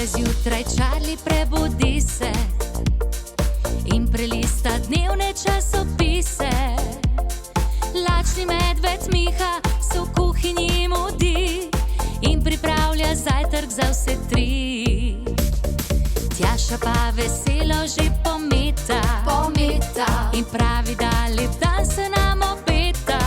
zjutraj Charlie prebudi se in prelista dnevne časopise. Lačni medved Miha se v kuhinji mudi in pripravlja zajtrk za vse tri. Tjaša pa veselo že pometa in pravi, da lep dan se nam obeta.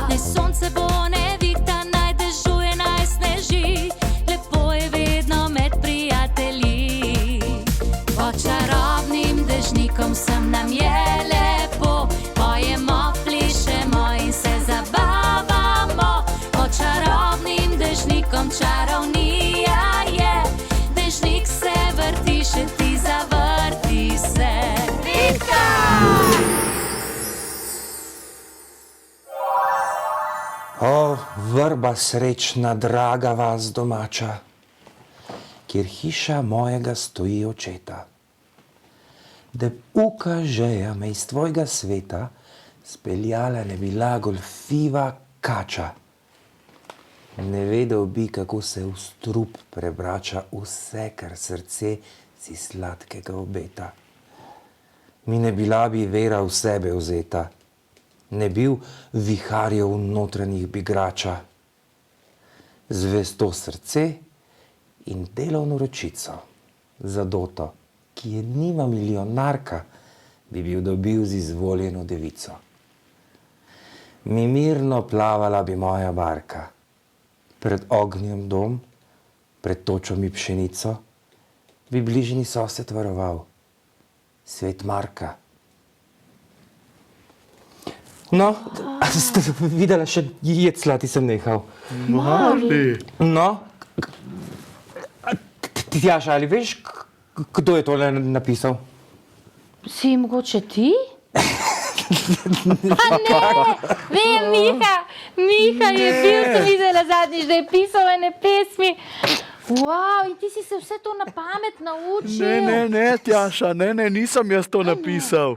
Naj sonce bo nevihta, naj dežuje, naj sneži, lepo je vedno med prijatelji. Pod čarobnim dežnikom sem nam je lepo, pojemo, plišemo in se zabavamo. Pod čarobnim dežnikom čarovnija je, dežnik se vrti, še ti zavrti se. Vitka! O, vrba srečna, draga vas domača, kjer hiša mojega stoji očeta. Da ukažeja me iz tvojega sveta, speljala ne bila golfiva kača. Ne vedel bi, kako se v strup prebrača vse, kar srce si sladkega obeta. Mi ne bila bi vera v sebe vzeta, ne bil viharjev notranjih bigrača. Zvesto srce in delovno ročico, zadoto, ki je nima milijonarka, bi bil dobil z izvoljeno devico. Mi mirno plavala bi moja barka, pred ognjem dom, pred točo mi pšenico, bi bližnji sosed varoval, svet Marka. No, a ste videla še jeclati sem nehal? Mali! No, Tjaša, ali veš, kdo je tole napisal? Si mogoče ti? A ne, vem, Miha je bil, sem videla zadnjič, da je pisal ene pesmi. Wow, in ti si se vse to na pamet naučil? Ne, Tjaša, nisem jaz to napisal.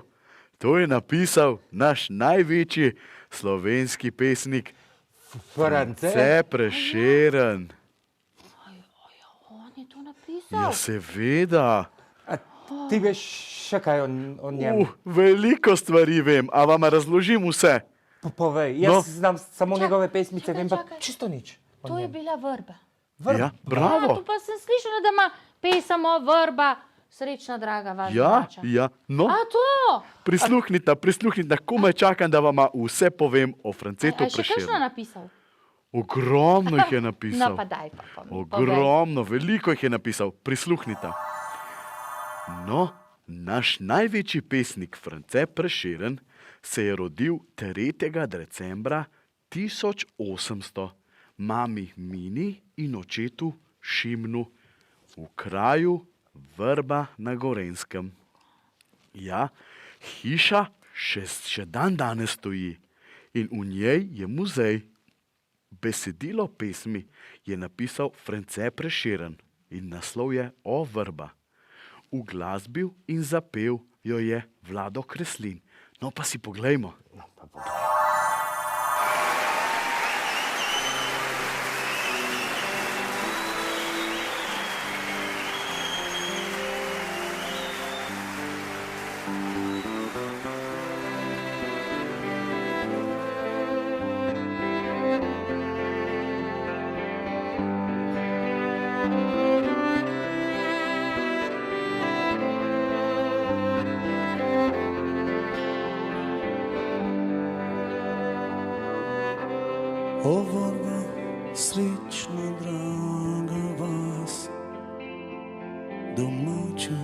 To je napisal naš največji slovenski pesnik France Prešeren. On je to napisal? Ja, seveda. A ti veš še kaj o njem? Veliko stvari vem, a vam razložim vse. Povej, jaz znam samo njegove pesmice, vem pa čisto nič. To je bila vrba. Ja, bravo. Tu pa sem slišala, da ima pesem o vrba. Srečna, draga, vaša domača. Ja, no. A to? Prisluhnite, komaj čakam, da vama vse povem o Francetu A še kakšno Prešernu. napisal? Ogromno jih je napisal. No pa daj pa mi povej. Ogromno, veliko jih je napisal. Prisluhnite. No, naš največji pesnik France Prešeren se je rodil 3. decembra 1800 mami Mini in očetu Šimnu v kraju Vrba na Gorenjskem. Ja, hiša še dan danes stoji in v njej je muzej. Besedilo pesmi je napisal France Prešeren in naslov je O vrba. Uglasbil in zapel jo je Vlado Kreslin. No pa si poglejmo. O vrba, srečna, draga vas domača,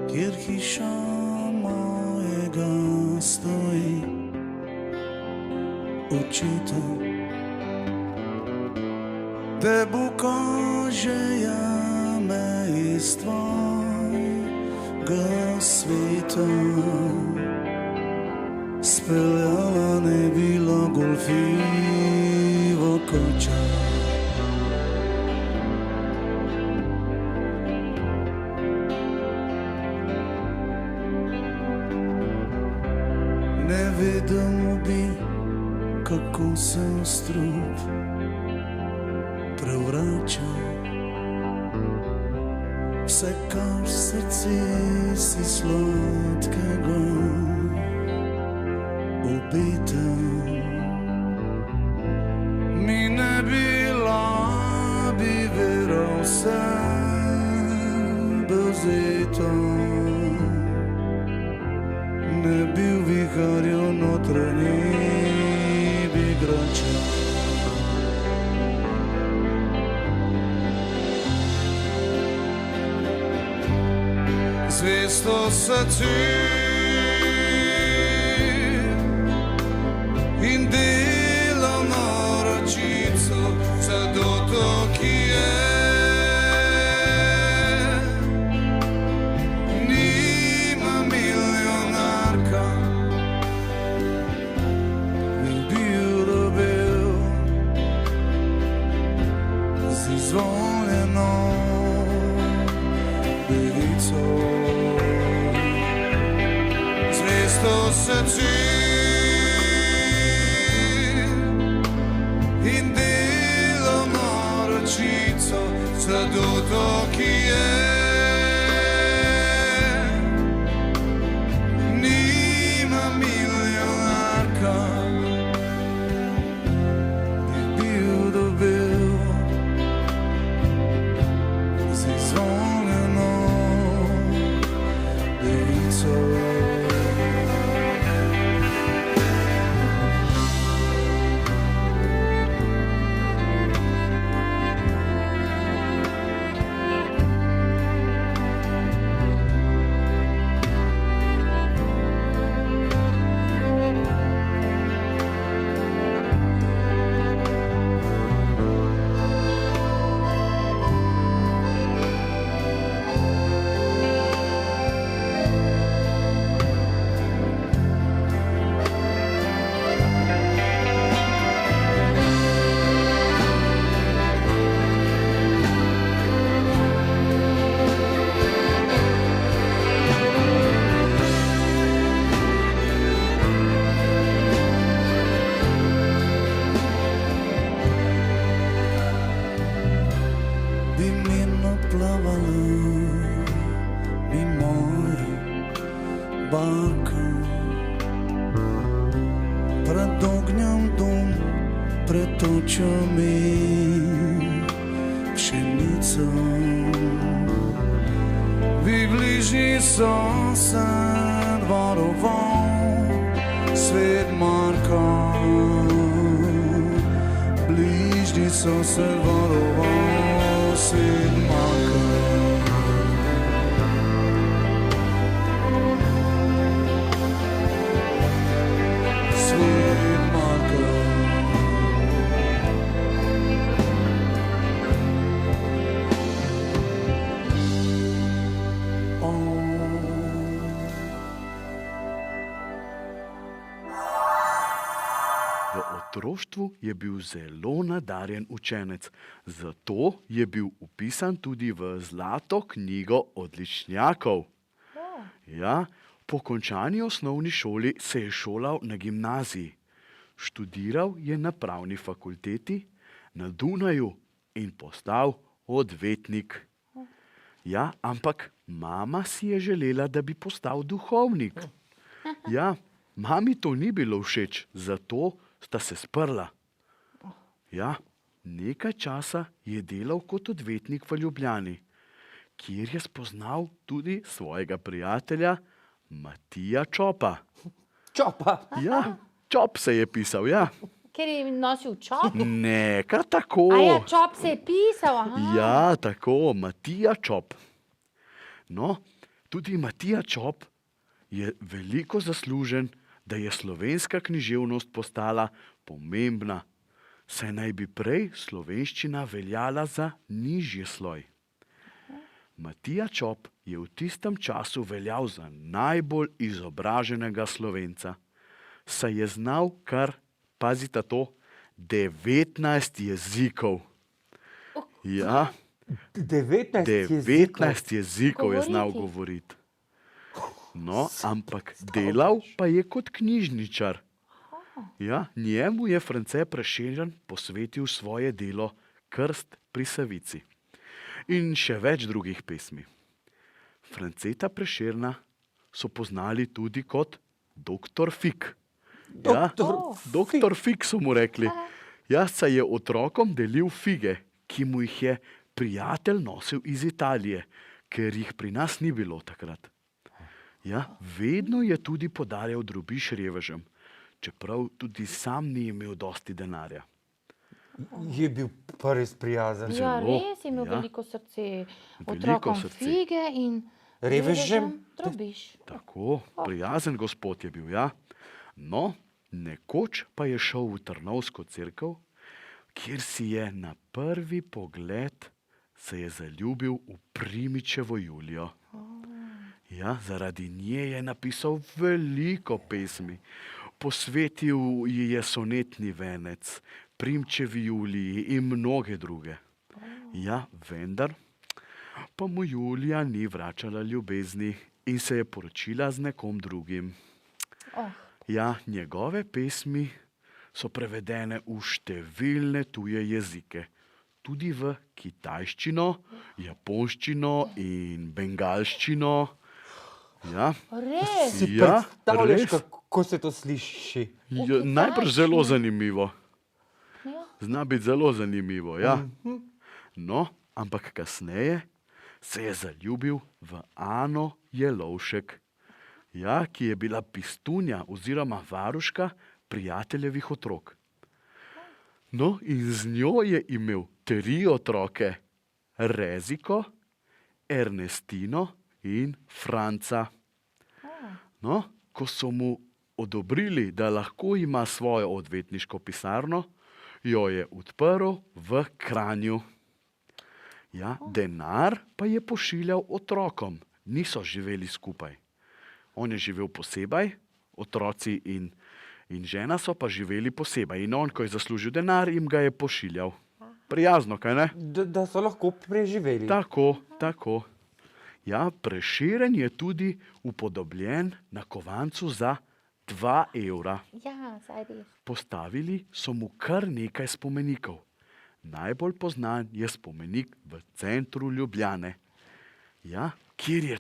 kjer hiša mojega stoji očeta. Te bo kažeja me iz tvojega sveta. Speljala ne bila golfiva kača. Ne vedel bi, kako se v strup prevrača. Vse, kar srce si sladkega obeta. Mi ne bila, bi vera vse vzeta. Ne bil viharjo notranji igrača. Zvesto srce in delovno ročico za dotok je. Nima milijonarka, bi bil dobil z izvoljeno devico. Zvesto srce in delovno ročico za dotok je. Nima milijonarka, bi bil dobil z izvoljeno devico. Barka pred ognjem dom, pred očami pšenica. Bi bližnji sosed varoval svet Marka. Bližnji sosed varoval svet Marka. V otroštvu je bil zelo nadarjen učenec, zato je bil vpisan tudi v Zlato knjigo odličnjakov. Ja, po končani osnovni šoli se je šolal na gimnaziji. Študiral je na pravni fakulteti na Dunaju in postal odvetnik. Ja, ampak mama si je želela, da bi postal duhovnik. Ja, mami to ni bilo všeč, zato sta se sprla. Ja, nekaj časa je delal kot odvetnik v Ljubljani, kjer je spoznal tudi svojega prijatelja Matija Čopa. Čopa. Ja, Čop se je pisal, ja. Ker je nosil čop? Ne, kar tako. A ja, čop se je pisal, aha. Ja, tako, Matija Čop. No, tudi Matija Čop je veliko zaslužen, da je slovenska književnost postala pomembna, saj naj bi prej slovenščina veljala za nižji sloj. Matija Čop je v tistem času veljal za najbolj izobraženega Slovenca, saj je znal kar, pazite to, 19 jezikov. Ja, 19 jezikov je znal govoriti. No, ampak delal pa je kot knjižničar. Ja, njemu je France Prešeren posvetil svoje delo Krst pri Savici. In še več drugih pesmi. Franceta Prešerna so poznali tudi kot Doktor Fik. Doktor Fik so mu rekli. Ja, saj je otrokom delil fige, ki mu jih je prijatelj nosil iz Italije, ker jih pri nas ni bilo takrat. Ja, vedno je tudi podarjal drobiž revežem, čeprav tudi sam ni imel dosti denarja. Je bil pa res prijazen. Ja, Zelo, res je imel ja. veliko srce. Veliko Otrokom srce. fige in Revežem? drobiž. Tako, prijazen gospod je bil, ja. No, nekoč pa je šel v Trnovsko cerkev, kjer si je na prvi pogled se je zaljubil v Primičevo Julijo. Ja, zaradi nje je napisal veliko pesmi. Posvetil ji je sonetni venec, Primčevi Juliji in mnoge druge. Ja, vendar pa mu Julija ni vračala ljubezni in se je poročila z nekom drugim. Ja, njegove pesmi so prevedene v številne tuje jezike. Tudi v kitajščino, japonščino in bengalščino. Ja, Res? Si ja, predstavljaš, res. kako se to sliši? Ja, najbrž zelo zanimivo. Ja. Zna biti zelo zanimivo, ja. No, ampak kasneje se je zaljubil v Ano Jelovšek, ja, ki je bila pistunja oziroma varuška prijateljevih otrok. No, in z njo je imel 3 otroke, Reziko, Ernestino in Franca. No, ko so mu odobrili, da lahko ima svojo odvetniško pisarno, jo je odprl v Kranju. Ja, denar pa je pošiljal otrokom, niso živeli skupaj. On je živel posebej, otroci in žena so pa živeli posebej. In on, ko je zaslužil denar, jim ga je pošiljal. Prijazno, kaj ne? Da so lahko preživeli. Tako, tako. Ja, Prešeren je tudi upodobljen na kovancu za 2 evra. Ja, saj res. Postavili so mu kar nekaj spomenikov. Najbolj poznan je spomenik v centru Ljubljane, ja, kjer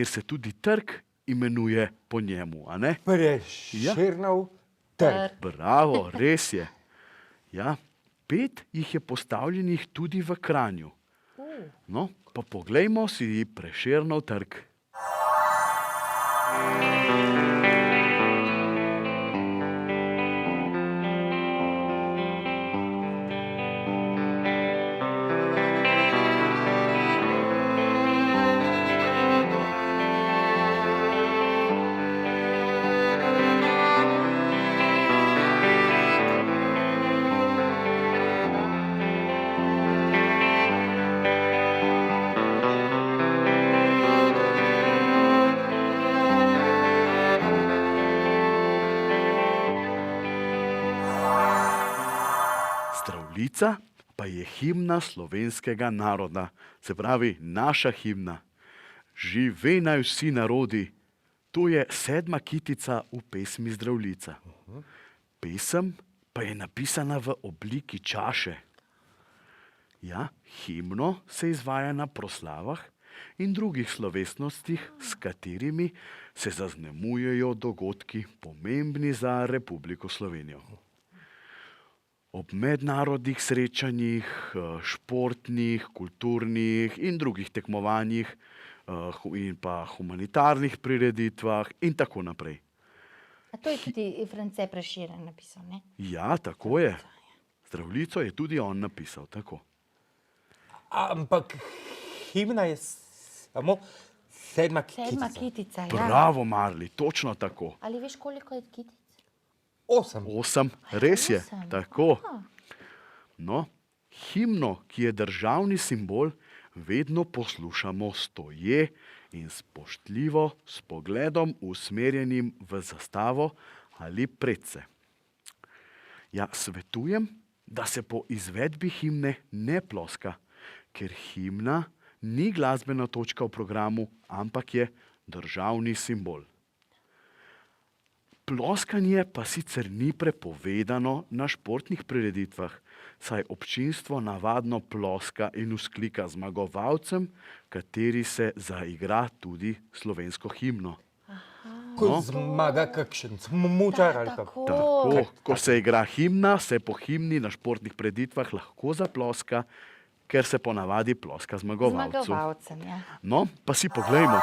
se tudi trg imenuje po njemu, a ne? Prešernov trg. Bravo, res je. Ja, 5 jih je postavljenih tudi v Kranju. No, pa poglejmo si Prešernov trg. Zdravljica pa je himna slovenskega naroda, se pravi naša himna. Žive naj vsi narodi, to je 7. kitica v pesmi Zdravljica. Pesem pa je napisana v obliki čaše. Ja, himno se izvaja na proslavah in drugih slovesnostih, s katerimi se zaznamujejo dogodki pomembni za Republiko Slovenijo. Ob mednarodnih srečanjih, športnih, kulturnih in drugih tekmovanjih in pa humanitarnih prireditvah in tako naprej. A to je tudi France Prešeren napisal, ne? Ja, tako je. Zdravljico je tudi on napisal, tako. Ampak himna je samo 7. Sedma kitica, ja. Bravo, Marli, točno tako. Ali veš, koliko je kitic? 8. 8, res je, 8. tako. No, himno, ki je državni simbol, vedno poslušamo stoje in spoštljivo, s pogledom usmerjenim v zastavo ali predse. Ja, svetujem, da se po izvedbi himne ne ploska, ker himna ni glasbena točka v programu, ampak je državni simbol. Ploskanje pa sicer ni prepovedano na športnih prireditvah, saj občinstvo navadno ploska in vzklika zmagovalcem, kateri se zaigra tudi slovensko himno. Ko zmaga kakšen smučar ali pa... Tako, ko se igra himna, se po himni na športnih prireditvah lahko zaploska, ker se ponavadi ploska zmagovalcu. Zmagovalcem, ja. No, pa si poglejmo.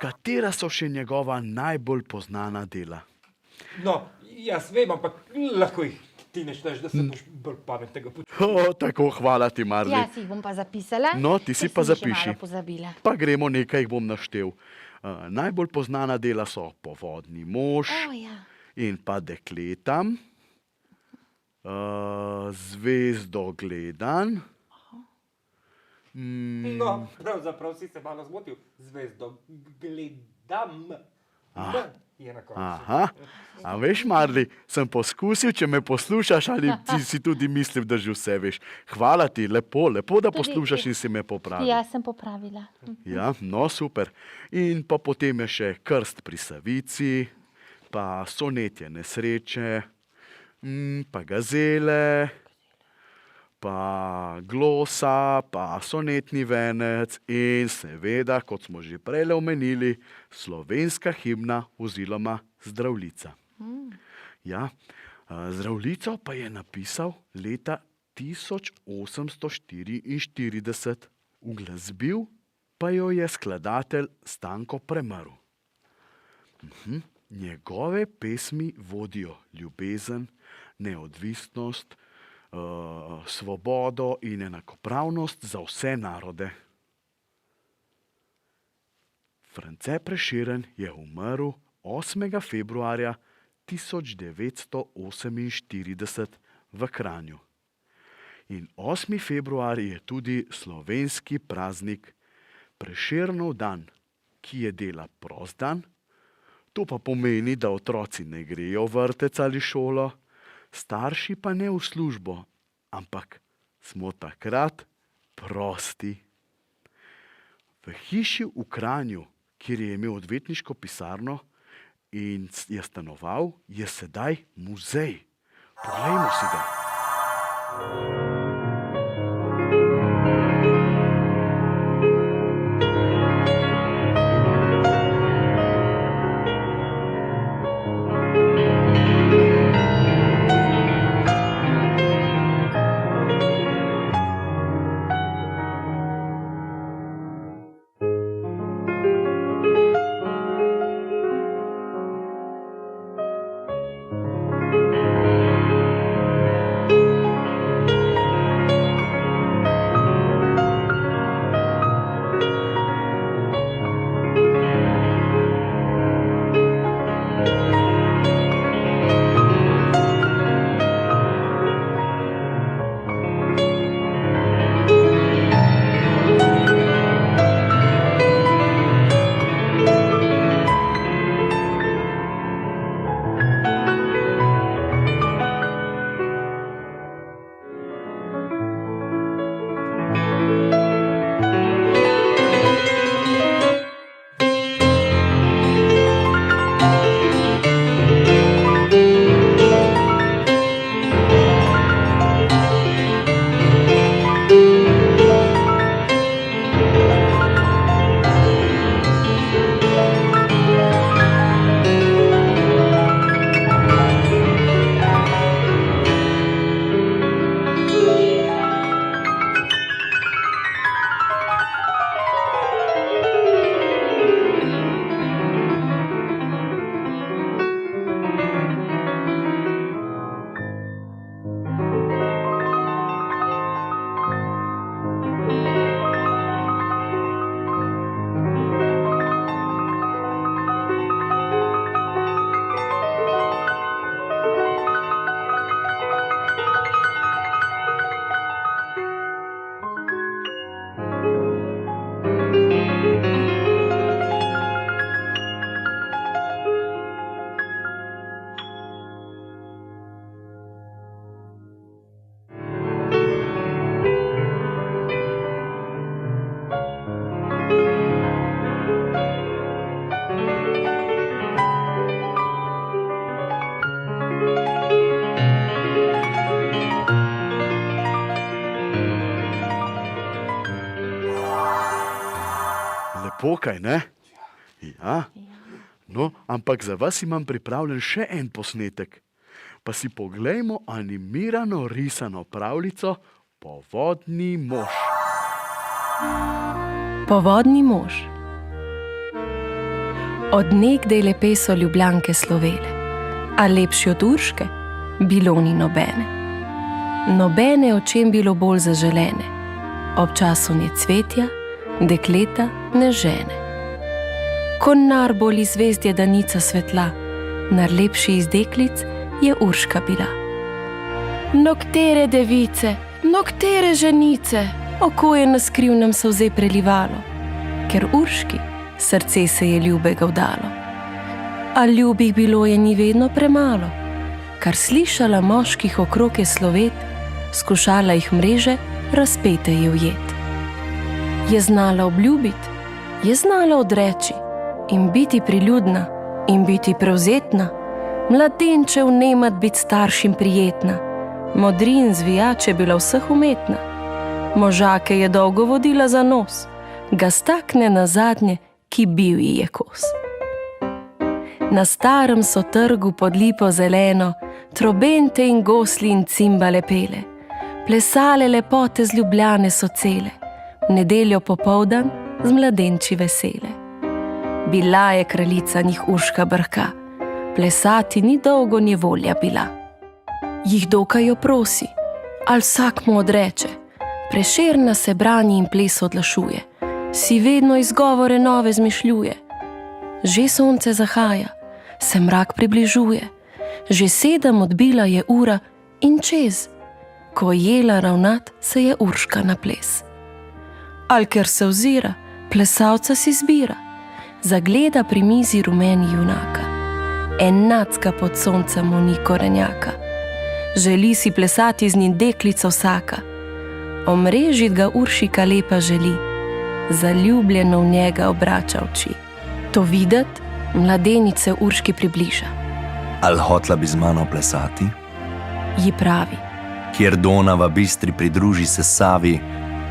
Katera so še njegova najbolj poznana dela? No, jaz vem, ampak lahko jih ti nešteješ, da se boš bolj pametnega počutil. O, tako, hvala ti, Marli. Ja, si jih bom pa zapisala. No, ti si ker pa sem jih še zapiši. malo pozabila. Pa gremo, nekaj jih bom naštel. Najbolj poznana dela so Povodni mož O, ja. in pa Dekletam, Zvezdogledan, No, pravzaprav si se malo zmotil. Zvezdo gledam. Je na koncu. Aha, a veš, Marli, sem poskusil, če me poslušaš ali si tudi mislil, da že vse veš. Hvala ti, lepo, da poslušaš in si me popravil. Ja, sem popravila. Ja, no, super. In pa potem je še Krst pri Savici, pa Sonetje nesreče, pa Gazele, pa Glosa, pa Sonetni venec in seveda, kot smo že prej omenili, slovenska himna oziroma Zdravljica. Ja, Zdravljico pa je napisal leta 1844, uglasbil pa jo je skladatelj Stanko Premrl. Njegove pesmi vodijo ljubezen, neodvisnost, svobodo in enakopravnost za vse narode. France Prešeren je umrl 8. februarja 1948 v Kranju. In 8. februar je tudi slovenski praznik Prešernov dan, ki je dela prost dan. To pa pomeni, da otroci ne grejo v vrtec ali šolo, starši pa ne v službo, ampak smo takrat prosti. V hiši v Kranju, kjer je imel odvetniško pisarno in je stanoval, je sedaj muzej. Poglejmo si ga. Lepo, kaj ne? Ja. No, ampak za vas imam pripravljen še en posnetek. Pa si poglejmo animirano risano pravljico Povodni mož. Povodni mož. Od nekdaj lepe so Ljubljanke slovele, a lepši od Urške bilo ni nobene. Nobene, o čem bilo bolj zaželene, občasu nje cvetja, dekleta ne žene. Ko najbolj zvezdje danica svetla, najlepši iz deklic je Urška bila. Noktere device, noktere ženice, oko je na skrivnem solze prelivalo, ker Urški srce se je ljubega vdalo. A ljubih bilo je ni vedno premalo, kar slišala moških okrog je slovet, skušala jih mreže, razpete je ujet. Je znala obljubiti, je znala odreči in biti priljudna in biti prevzetna, mladenče vnemat biti staršim prijetna, modrin zvijače bila vseh umetna. Možake je dolgo vodila za nos, ga stakne na zadnje, ki bil ji je kos. Na starem so trgu pod lipo zeleno, trobente in gosli in cimbale pele, plesale lepote z Ljubljane so cele, v nedeljo popoldan z mladenči vesele. Bila je kraljica njih Urška Brka, plesati ni dolgo nje volja bila. Jih dokaj jo prosi, ali vsak mu odreče, Prešerna se brani in ples odlašuje, si vedno izgovore nove zmišljuje. Že sonce zahaja, se mrak približuje, že 7 odbila je ura in čez, ko jela ravnat, se je Urška na ples. Al ker se ozira, plesalca si zbira, zagleda pri mizi rumeni junaka. Enacka pod soncem mu ni korenjaka, želi si plesati z njim deklica vsaka. Omrežit ga Uršika lepa želi, zaljubljeno v njega obrača oči. To videt, mladenice Urški približa. Al hotla bi z mano plesati? Ji pravi. Kjer Donava bistri pridruži se Savi,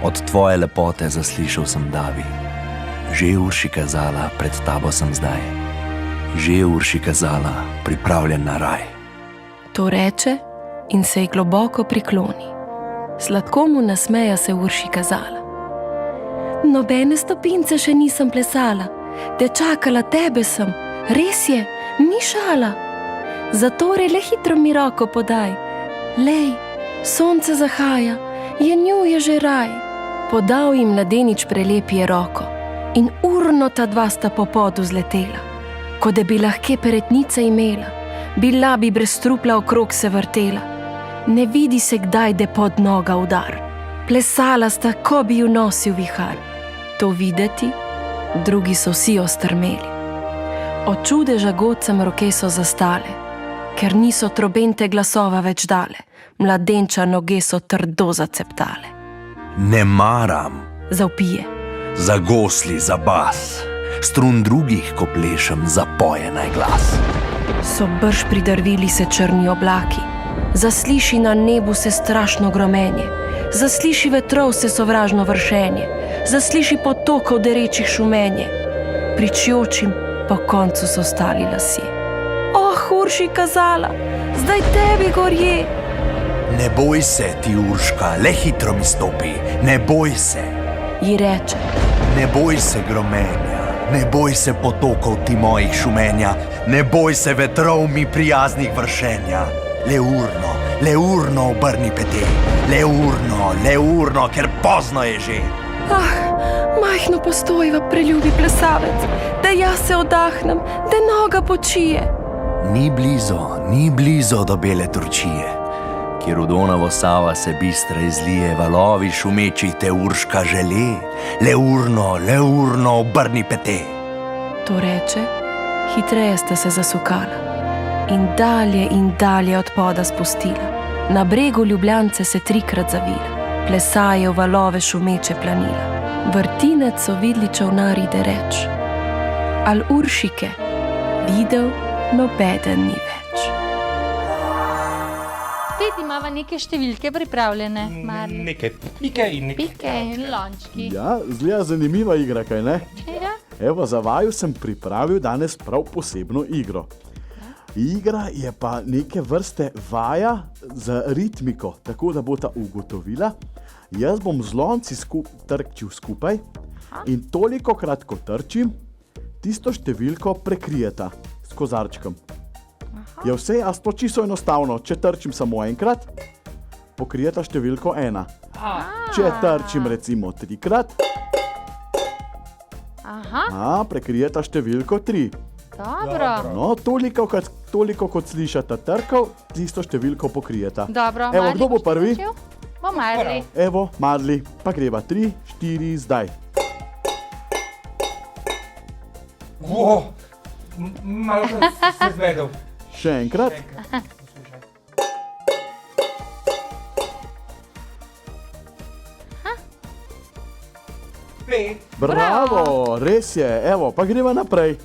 od tvoje lepote zaslišal sem davi. Že Urši kazala, pred tabo sem zdaj. Že Urši kazala, pripravljen na raj. To reče in se ji globoko prikloni. Sladko mu nasmeja se Urši kazala. Nobene stopince še nisem plesala, te čakala tebe sem, res je, ni šala. Zatorej le hitro mi roko podaj, lej, sonce zahaja, je nju je že raj. Podal jim mladenič prelep je roko in urno ta dva sta po podu zletela. Ko da bi lahke peretnice imela, bila bi brez trupla okrog se vrtela. Ne vidi se kdaj, da pod noga udar. Plesala sta, ko bi ju nosil vihar. To videti, drugi so vsi ostrmeli. Od čudeža godcem roke so zastale, ker niso trobente glasova več dale, mladenča noge so trdo zaceptale. Ne maram. Zavpije. Za gosli, za bas, strun drugih, ko plešem, zapoje naj glas. So brž pridrvili se črni oblaki, zasliši na nebu se strašno gromenje, zasliši vetrov se sovražno vršenje, zasliši potokov derečih šumenje. Pričjočim po koncu so stali lasje. Oh, Urši kazala, zdaj tebi gorje. Ne boj se ti, Urška, le hitro mi stopi, ne boj se. Ji reče. Ne boj se gromenja, ne boj se potokov ti mojih šumenja, ne boj se vetrov mi prijaznih vršenja. Le urno obrni pete, le urno, ker pozno je že. Ah, majhno postojva, preljubi plesavec, da jaz se odahnem, da noga počije. Ni blizu do bele Turčije, kjer v Donavo Sava se bistra izlije, valovi šumeči te Urška žele, le urno obrni pete. To reče, hitreje sta se zasukala in dalje od poda spustila. Na bregu Ljubljance se 3krat zavila, plesaje v valove šumeče planila. Vrtinec so vidli čolnari dereč, al Uršike videl nobeden ni več. Spet imava neke številke pripravljene, Marli. Nekaj pike in nekaj. Pike in lončki. Ja, zgleda zanimiva igra, kaj ne? Ja. Evo, za vaju sem pripravil danes prav posebno igro. Igra je pa neke vrste vaja z ritmiko, tako da bosta ugotovila. Jaz bom z lonci trčil skupaj in tolikokrat, ko trčim, tisto številko prekrijeta s kozarčkom. Je vse jasno, čisto enostavno. Če trčim samo enkrat, pokrijeta številko 1. Če trčim recimo 3-krat, prekrijeta številko 3. Dobro. No, toliko kot slišata trkov, tisto številko pokrijeta. Dobro, Evo, Marli, kdo bo boš prvi? začel? Bo Marli. Evo, Marli, pa greva 3, 4, zdaj. Malo sem se zmedel. Še enkrat. Bravo, res je. Evo, pa greva naprej.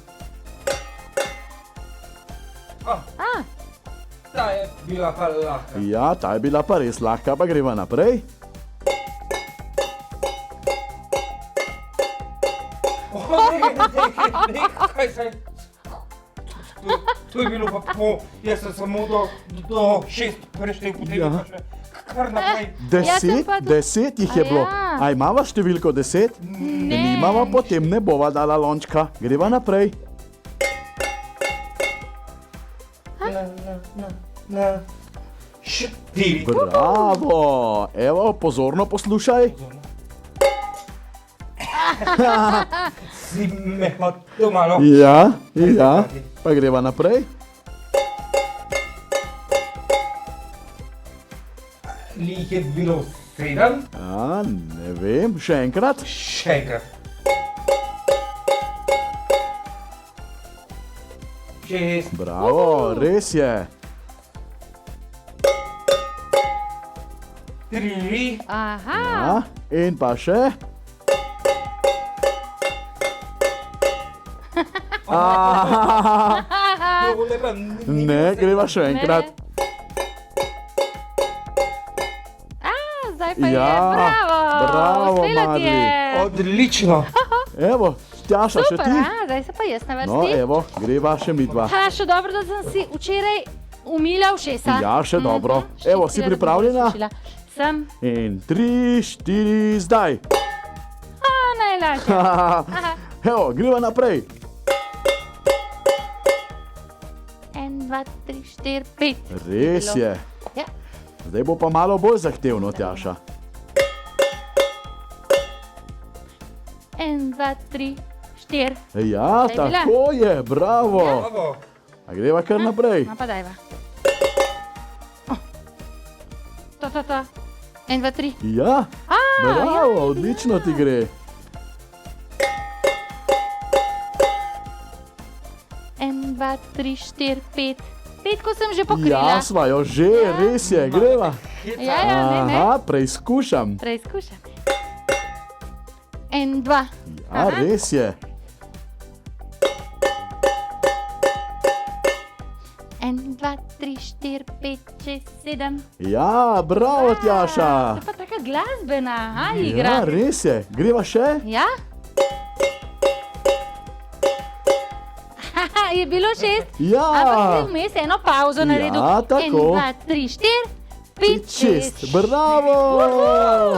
Ta je bila pa lahka. Ja, ta je bila pa res lahka, pa greva naprej. Nekaj se... To je bilo pa po... Jaz sem samo do 6 preštel, potem pa še kar naprej. 10 jih je bilo. A imava številko 10? Ne. Nimava, potem ne bova dala lončka. Greva naprej. Štiri. Bravo! Evo, pozorno poslušaj. Si me hotel malo... Ja, pa greva naprej. Lih je bilo 7. Ne vem, še enkrat. Še enkrat. 6. Bravo, res je. 3. Aha. Ja, in pa še. Ne, greva še enkrat. Zdaj pa je, Ja, bravo, uspelo ti je. Odlično. Evo, Tjaša, še Super, ti. zdaj se pa jaz na No, vrsti. evo, greva še midva. Še dobro, da sem si včeraj umila ušesa. Ja, še dobro. Evo, si Ščistila, da pripravljena? bom slišala. Sem. In 3, 4, zdaj. Najlažje. Evo, greva naprej. 1, 2, 3, 4, 5. Res je. Ja. Zdaj bo pa malo bolj zahtevno, Tjaša. 1, 2, 3, 4. Ja, Zdaj je bila. tako je, bravo. Bravo. A greva kar naprej. No pa dajva. To. 1, 2, 3. Ja, bravo, odlično ti gre. 1, 2, 3, 4, 5. 5, ko sem že pokrila. Ja, sva jo že, res je, greva. Ja, ne. Aha, preizkušam. Preizkušam. 1, 2. Ja, res je. 1, 2, 3, 4, 5, 6, 7. Ja, bravo, Tjaša. To je pa taka glasbena Ja, igra. res je. Greva še? Ja? Je bilo 6, ampak Ja, si vmes eno pauzo naredil. Ja, tako. 1, 2, 3, 4, 5, 6. 6. Bravo.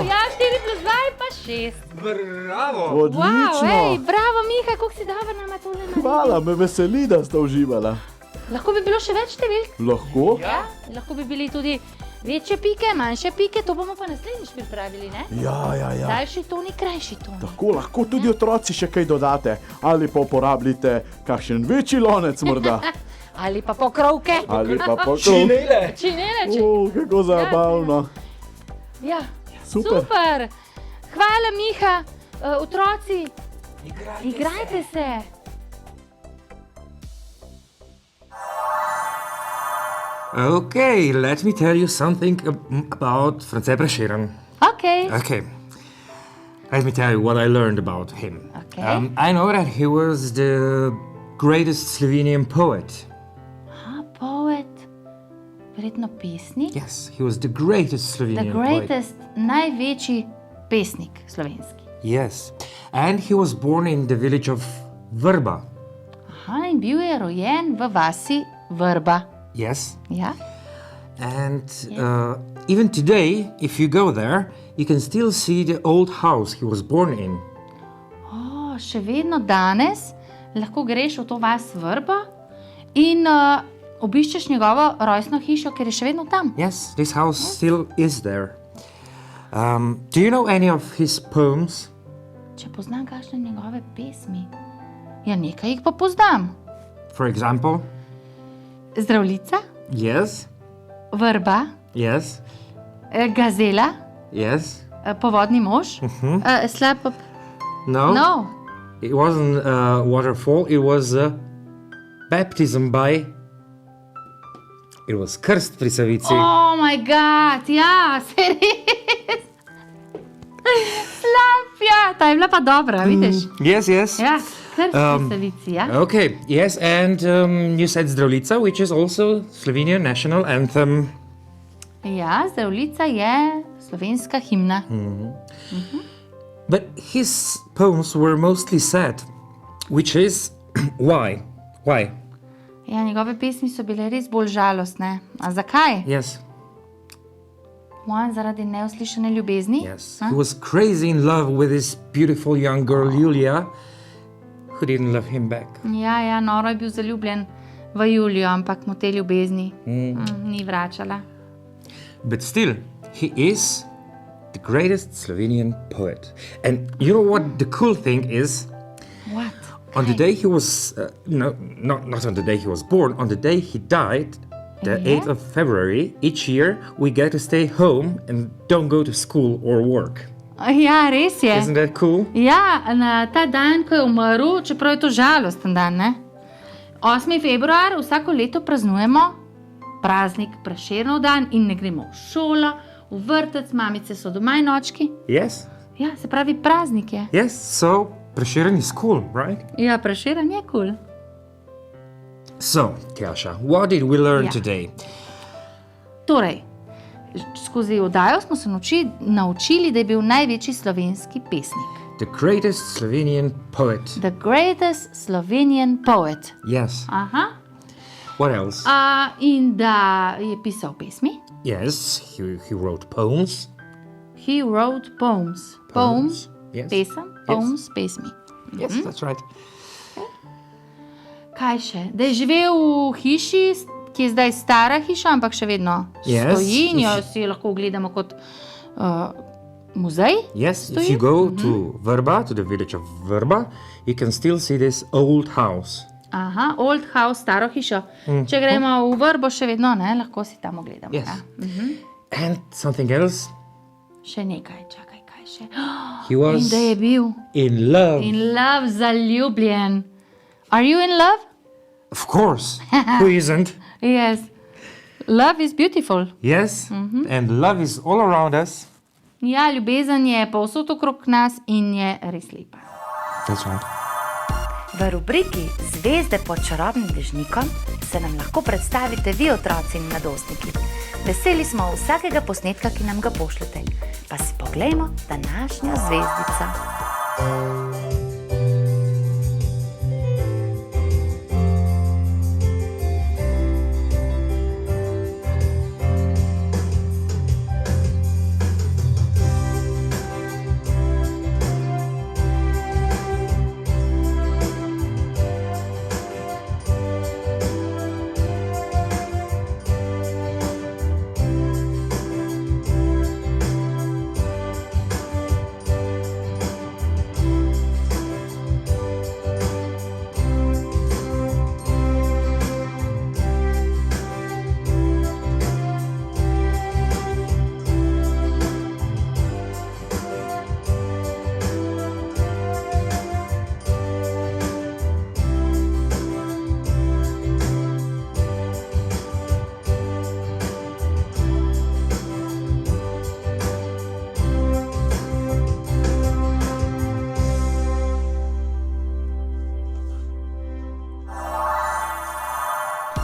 Ja, 4 plus 2 je pa 6. Bravo. Odlično. Bravo, Miha, kako si dobro nama tole naredil. Hvala, me veseli, da ste uživala. Lahko bi bilo še več številk. Lahko? Ja. Lahko bi bili tudi večje pike, manjše pike, to bomo pa naslednjič pripravili, ne? Ja. Daljši toni, krajši toni. Tako, lahko tudi otroci še kaj dodate. Ali pa uporabljate kakšen večji lonec morda. Ali pa pokrovke. Ali pa pokrov. Činele. Činele, Kako zabavno. Ja, Super. super. Hvala, Miha. Otroci, igrajte se. Okay, let me tell you something about France Prešeren. Ok. Okay. Let me tell you what I learned about him. Okay. I know that he was the greatest Slovenian poet. Poet. Verjetno pesnik. Yes, he was the greatest The Slovenian poet. greatest, največji pesnik slovenski. Yes. And he was born in the village of Vrba. Aha, in bil je rojen v vasi Vrba. Yes. Ja? And even today, if you go there, you can still see the old house he was born in. Še vedno danes lahko greš v to vas Vrba in obiščeš njegovo rojstno hišo, ker je še vedno tam. Yes, this house still is there. Do you know any of his poems? Če poznam kakšne njegove pesmi, ja, nekaj jih pa poznam. For example? Zdravljica, Yes. Vrba, Yes. Gazela, Yes. Povodni mož, slab... No. No. It wasn't a waterfall, it was a baptism by... It was krst pri Savici. Oh my god, ja, se res. Slab, ja, ta je bila pa dobra, vidiš? Yes, yes. Ja, krst pri Savici, ja. Okay, yes, and you said Zdravljica, which is also Slovenian national anthem. Ja, Zdravljica je slovenska himna. But his poems were mostly sad, which is why? Why? Ja, njegove pesmi so bile res bolj žalostne. A zakaj? Yes, Zaradi neuslišane ljubezni? yes. He was crazy in love with this beautiful young girl, Julia, who didn't love him back. Ja, noro je bil zaljubljen v Julijo, ampak mu te ljubezni ni vračala. But still, he is the greatest Slovenian poet. And you know what the cool thing is? What? On the day he was, not on the day he was born, on the day he died, the 8th of February, each year we get to stay home and don't go to school or work. Ja, res je. Isn't that cool? Ja, na ta dan, ko je umrl, čeprav je to žalosten dan, ne? 8. februar vsako leto praznujemo praznik Prešernov dan in ne gremo v šolo, v vrtec, mamice so doma in očki. Yes? Ja, se pravi praznik je. Yes, so Prešeren is cool, right? Ja, Prešeren je kul. So, Tjaša, what did we learn Ja. today? Torej, skozi oddajo smo se naučili, da je bil največji slovenski pesnik. The greatest Slovenian poet. The greatest Slovenian poet. Yes. Aha. What else? In da je pisal pesmi. Yes, he wrote poems. He wrote poems. Poems, Yes. pesem, poems, pesmi. Yes, that's right. Kaj še? Da je živel v hiši, ki je zdaj stara hiša, ampak še vedno Yes. stoji in jo si jo lahko ogledamo kot muzej. Yes, Stoji. if you go to Vrba, to the village of Vrba, you can still see this old house. Aha, old house, staro hišo. Če gremo v Vrbo, še vedno, ne, lahko si tam ogledamo. Yes. Ja. And something else, Še nekaj, čakaj, kaj še. he In was da je bil in love. in love, zaljubljen. Are you in love? Of course, who isn't? Yes. Love is beautiful. Yes, and love is all around us. Ja, ljubezen je povsod okrog nas in je res lepa. That's right. V rubriki Zvezde pod čarobnim dežnikom se nam lahko predstavite vi, otroci in mladostniki. Veseli smo vsakega posnetka, ki nam ga pošljete. Pa si poglejmo današnjo zvezdico.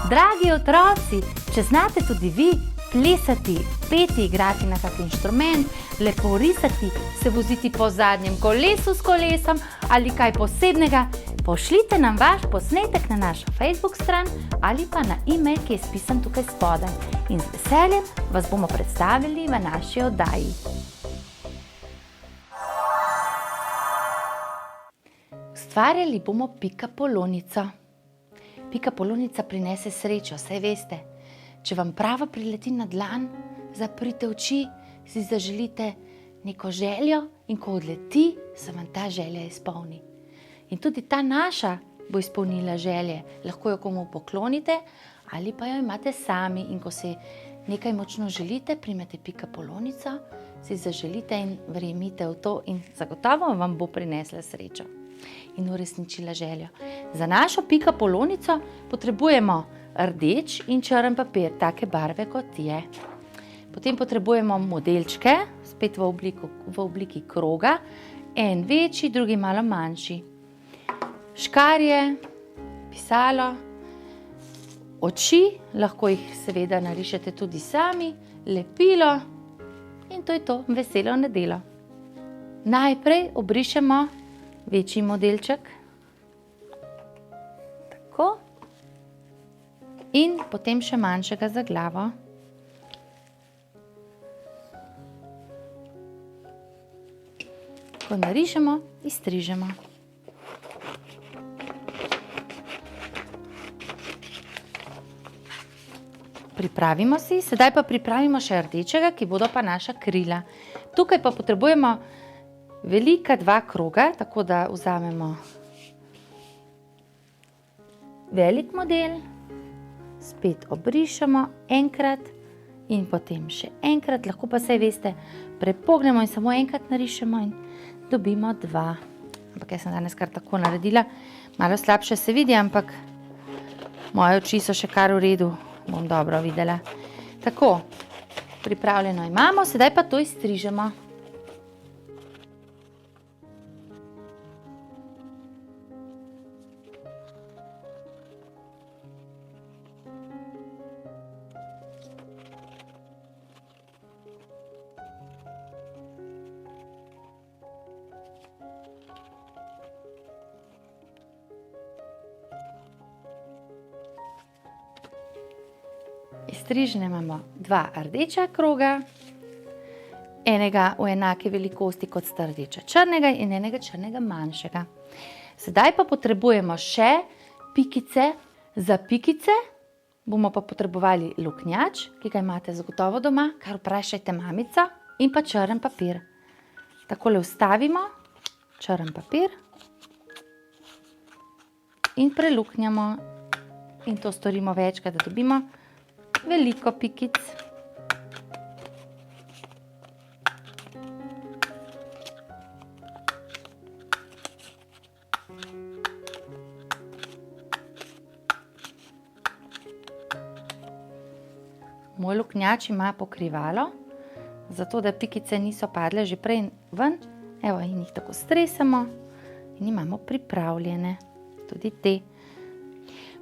Dragi otroci, če znate tudi vi plesati, peti, igrati na kak inštrument, lepo risati, se voziti po zadnjem kolesu s kolesom ali kaj posebnega, Pošljite nam vaš posnetek na našo Facebook stran ali pa na e-mail, ki je spisan tukaj spodaj. In z veseljem vas bomo predstavili v naši oddaji. Ustvarjali bomo pikapolonico. Pikapolonica prinese srečo, saj veste. Če vam prava prileti na dlan, zaprite oči, si zaželite neko željo in ko odleti, se vam ta želja izpolni. In tudi ta naša bo izpolnila želje. Lahko jo komu poklonite ali pa jo imate sami in ko si nekaj močno želite, primete pikapolonico, si zaželite in verjemite v to in zagotovo vam bo prinesla srečo in uresničila željo. Za našo pikapolonico potrebujemo rdeč in črn papir, take barve kot je. Potem potrebujemo modelčke, spet v obliki kroga, en večji, drugi malo manjši. Škarje, pisalo, oči, lahko jih seveda narišete tudi sami, lepilo in to je to, veselo nedeljo. Najprej obrišemo večji modelček, tako, in potem še manjšega za glavo. Ko narišemo, izstrižemo. Pripravimo si, sedaj pa pripravimo še rdečega, ki bodo pa naša krila. Tukaj pa potrebujemo velika 2 kroga, tako da vzamemo velik model, spet obrišemo enkrat in potem še enkrat, lahko pa saj veste, prepognemo in samo enkrat narišemo in dobimo 2. Ampak jaz sem danes kar tako naredila, malo slabše se vidi, ampak moje oči so še kar v redu, bom dobro videla. Tako, pripravljeno imamo, sedaj pa to izstrižemo. Izstrižene imamo 2 rdeča kroga, enega v enake velikosti kot sta rdeča črnega in enega črnega manjšega. Sedaj pa potrebujemo še pikice. Za pikice bomo pa potrebovali luknjač, ki ga imate zagotovo doma, kar vprašajte mamico, in pa črn papir. Takole vstavimo črn papir in preluknjamo in to storimo večkrat, da dobimo veliko pikic. Moj luknjač ima pokrivalo, zato da pikice niso padle že prej ven. Evo, in jih tako stresemo in imamo pripravljene tudi te.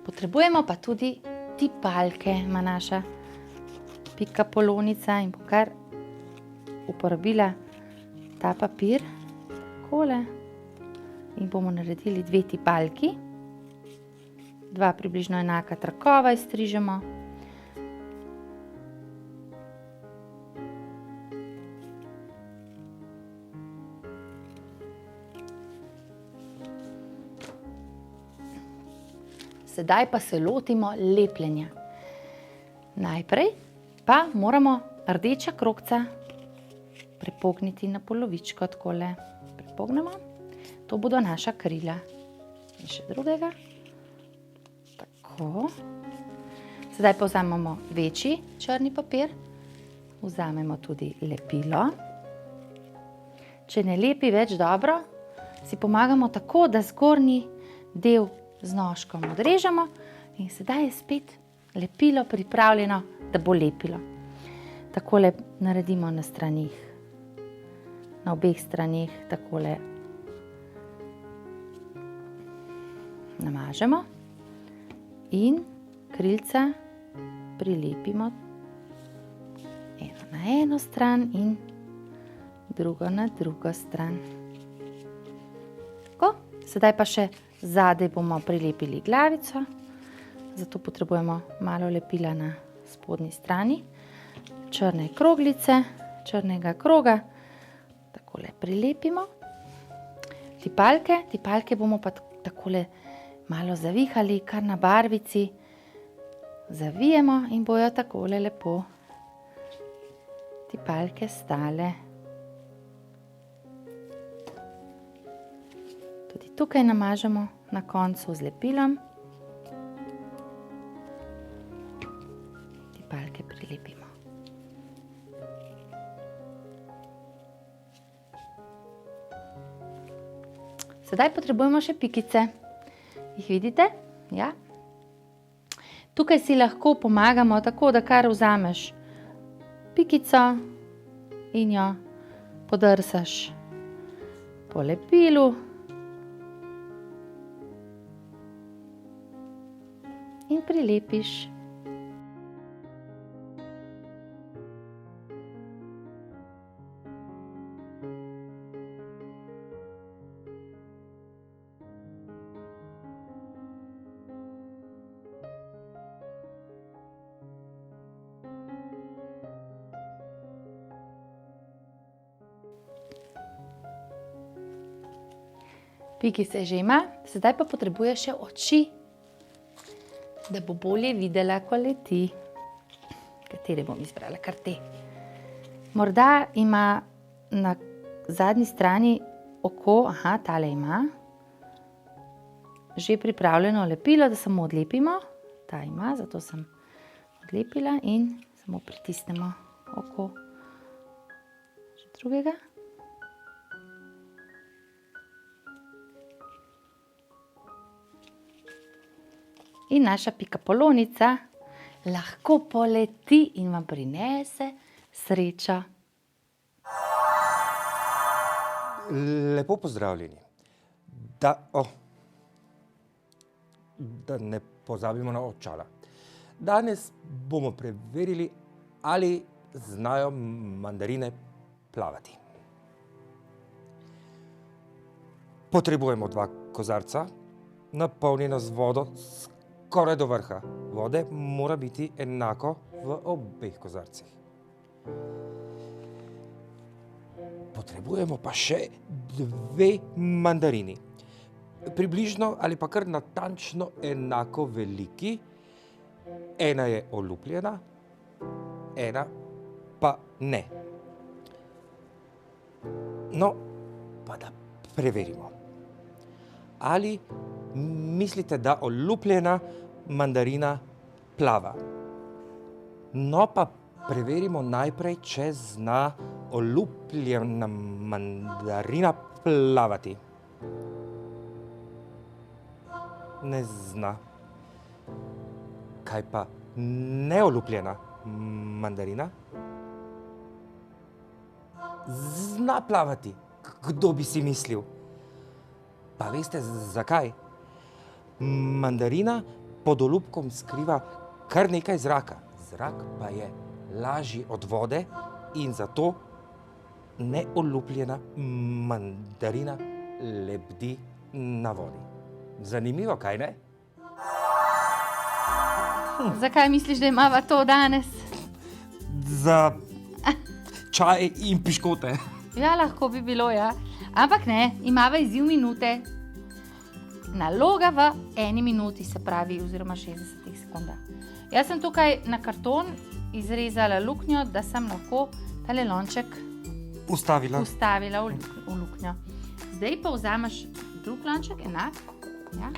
Potrebujemo pa tudi tipalke, ima naša pikapolonica in bom kar uporabila ta papir, takole, in bomo naredili 2 tipalki, 2 približno enaka trakova izstrižemo. Sedaj pa se lotimo lepljenja. Najprej pa moramo rdeča krogca prepogniti na polovičko, takole prepognemo. To bodo naša krila. In še drugega. Tako. Sedaj pa vzamemo večji črni papir. Vzamemo tudi lepilo. Če ne lepi več dobro, si pomagamo tako, da zgornji del z nožkom odrežemo in sedaj je spet lepilo pripravljeno, da bo lepilo. Takole naredimo na stranih, na obeh stranih takole namažemo in krilca prilepimo eno na eno stran in drugo na drugo stran. Tako, sedaj pa še Zadaj bomo prilepili glavico, zato potrebujemo malo lepila na spodnji strani. Črne kroglice, črnega kroga, takole prilepimo. Tipalke bomo pa takole malo zavihali, kar na barvici. Zavijemo in bojo takole lepo tipalke stale. Tudi tukaj namažemo na koncu z lepilom. Tipalke prilepimo. Sedaj potrebujemo še pikice. Jih vidite? Ja. Tukaj si lahko pomagamo tako, da kar vzameš pikico in jo podrsaš po lepilu. In prilepiš. Piki se že ima, sedaj pa potrebuje še oči, da bo bolje videla, ko leti. Katere bom izbrala? Kar te. Morda ima na zadnji strani oko, tale ima, že pripravljeno lepilo, da samo odlepimo. Ta ima, zato sem odlepila in samo pritisnemo oko še drugega. In naša pikapolonica lahko poleti in vam prinese srečo. Lepo pozdravljeni. Da ne pozabimo na očala. Danes bomo preverili, ali znajo mandarine plavati. Potrebujemo 2 kozarca, napolnjena z vodo skoraj do vrha. Vode mora biti enako v obeh kozarcih. Potrebujemo pa še 2 mandarini. Približno ali pa kar natančno enako veliki. Ena je olupljena, ena pa ne. No, pa da preverimo. Ali mislite, da olupljena mandarina plava? No, pa preverimo najprej, če zna olupljena mandarina plavati. Ne zna. Kaj pa neolupljena mandarina? Zna plavati. Kdo bi si mislil? Pa veste zakaj? Mandarina pod olupkom skriva kar nekaj zraka. Zrak pa je lažji od vode in zato neolupljena mandarina lebdi na vodi. Zanimivo, kaj ne? Zakaj misliš, da imava to danes? Za čaj in piškote. Ja, lahko bi bilo, ja. Ampak ne, imava izziv minute. Naloga v 1 minuti, se pravi, oziroma 60 sekundah. Jaz sem tukaj na karton izrezala luknjo, da sem lahko tale lonček ustavila v luknjo. Zdaj pa vzameš drug lonček, enak. Ja.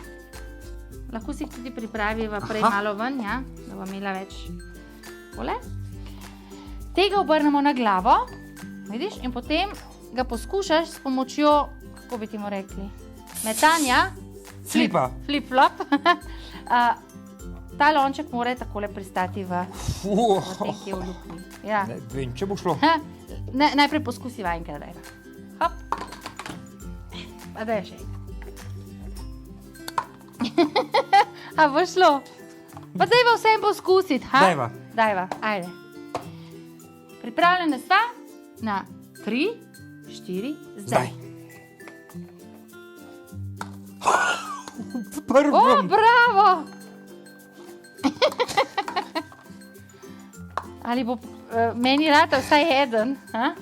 Lahko si jih tudi pripraviva prej malo ven, ja, da bo imela več tole. Tega obrnemo na glavo, vidiš, in potem ga poskušaš s pomočjo, kako bi ti mu rekli, metanja, flip-flop. Ta lonček mora takole pristati v tej luknji. Ja. Ne vem, če bo šlo. Najprej poskusiva enkrat, dajva. Hop. Pa daj še enkrat. A bo šlo? Pa dajva vsem poskusiti, ha? Dajva, ajde. Pripravljena sta na 3, 4, zdaj. prvem. bravo! Ali bo meni rata vsaj eden? Ha?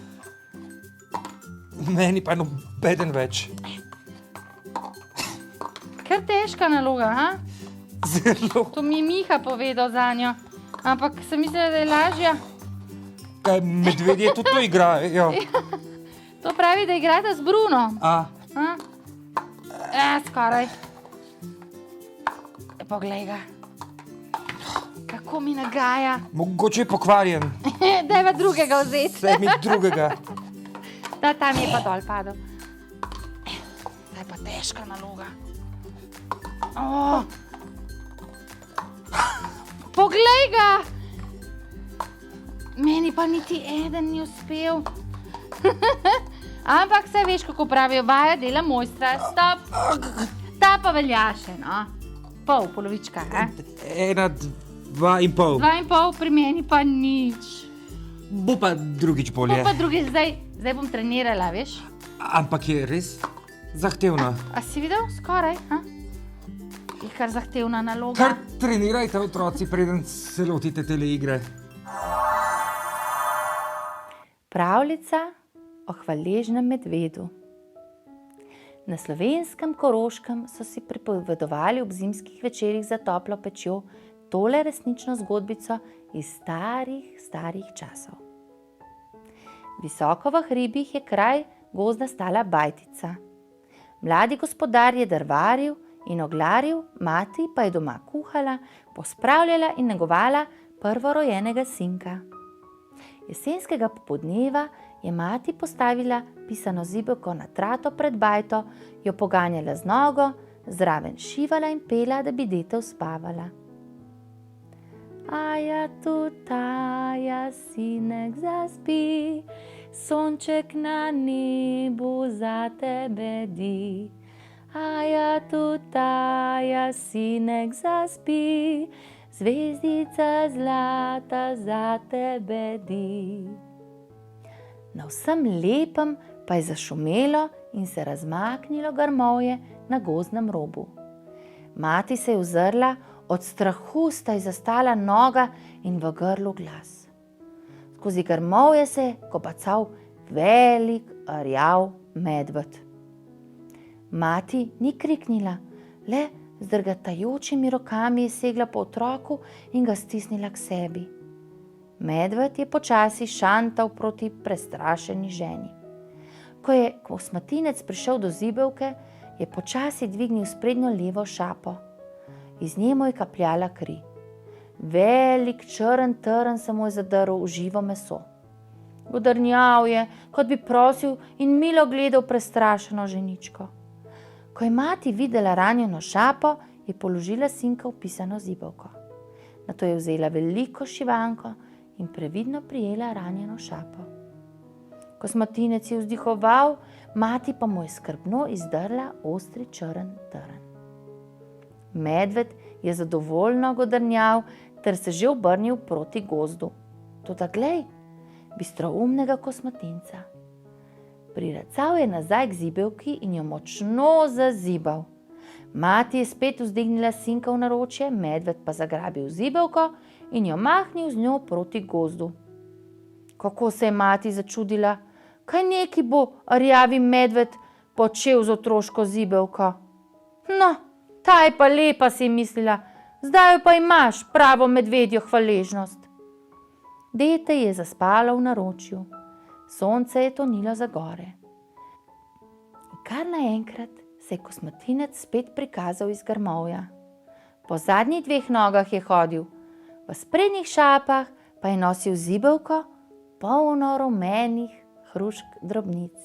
Meni pa nobeden več. Kar težka naloga, ha? Zelo. To mi je Miha povedal za njo. Ampak sem mislila, da je lažja. Kaj, medvedje tudi to igrajo. To pravi, da igrate z Brunom. A, Skoraj. Poglej ga. Kako mi nagaja. mogoče je pokvarjen. Dajva drugega vzeti. Daj mi drugega. Da, tam je pa dol padel. Zdaj pa težka naloga. Poglej ga! Meni pa niti eden ni uspel. Ampak saj veš, kako pravijo, vaja dela mojstra. Stop! Ta pa velja še, no. Polovička, ha? 1, 2,5. 2,5, pri meni pa nič. Bo pa drugič To bolje. pa drugi, zdaj bom trenirala, veš? Ampak je res zahtevna. A si videl? Skoraj, ha? Je kar zahtevna naloga. Kar trenirajte, otroci, preden se lotite tele igre. Pravljica o hvaležnem medvedu. Na Slovenskem Koroškem so si pripovedovali ob zimskih večerih za toplo pečjo tole resnično zgodbico iz starih časov. Visoko v hribih je kraj gozda stala bajtica. Mladi gospodar je drvaril in oglaril, mati pa je doma kuhala, pospravljala in negovala prvorojenega sinka. Jesenskega popoldneva je mati postavila pisano zibelko na trato pred bajto, jo poganjala z nogo, zraven šivala in pela, da bi dete uspavala. Aja tutaja, sinek zaspi, sonček na nebu za tebe di. Aja tutaja, sinek zaspi, zvezdica zlata za tebe di. Na vsem lepem pa je zašumelo in se razmaknilo grmovje na gozdnem robu. Mati se je ozrla, od strahu sta ji zastala noga in v grlu glas. Skozi grmovje se je kopacal velik rjav medved. Mati ni kriknila, le z drgetajočimi rokami je segla po otroku in ga stisnila k sebi. Medved je počasi šantal proti prestrašeni ženi. Ko je kosmatinec prišel do zibelke, je počasi dvignil sprednjo levo šapo. Iz nje mu je kapljala kri. Velik črn trn se mu je zadrl v živo meso. Godrnjal je, kot bi prosil in milo gledal prestrašeno ženičko. Ko je mati videla ranjeno šapo, je položila sinka v pisano zibelko. Nato je vzela veliko šivanko in previdno prijela ranjeno šapo. Kosmatinec je vzdihoval, mati pa mu je skrbno izdrla ostri črn trn. Medved je zadovoljno godrnjal ter se že obrnil proti gozdu. Toda glej, bistroumnega kosmatinca. Priracal je nazaj k zibelki in jo močno zazibal. Mati je spet vzdignila sinka v naročje, medved pa zagrabil zibelko in jo mahnil z njo proti gozdu. Kako se je mati začudila, kaj neki bo rjavi medved počel z otroško zibelko. No, ta je pa lepa, si je mislila, zdaj pa imaš pravo medvedjo hvaležnost. Dete je zaspalo v naročju, sonce je tonilo za gore. In kar naenkrat se je kosmatinec spet prikazal iz grmovja. Po zadnjih 2 nogah je hodil, v sprednjih šapah pa je nosil zibelko, polno rumenih hrušk drobnic.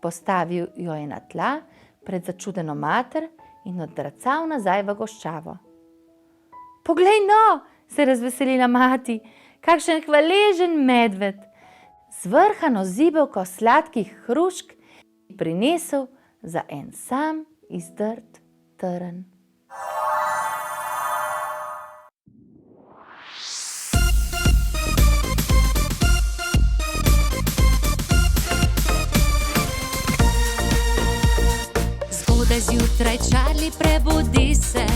Postavil jo je na tla pred začudeno mater in oddracal nazaj v goščavo. Poglej no, se je razveselila mati, kakšen hvaležen medved. Zvrhano zibelko sladkih hrušk je prinesel za en sam izdrt trn. Zdaj zjutraj Charlie prebudi se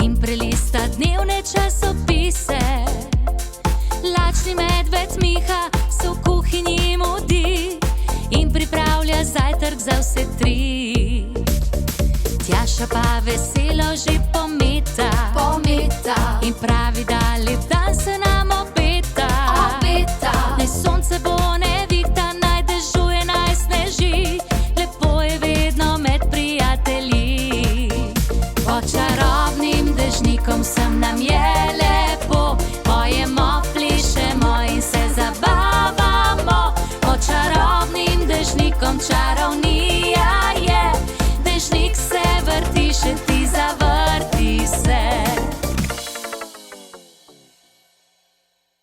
in prelista dnevne časopise. Lačni medved Miha se v kuhinji mudi in pripravlja zajtrk za vse tri. Tjaša pa veselo že pometa in pravi, da lep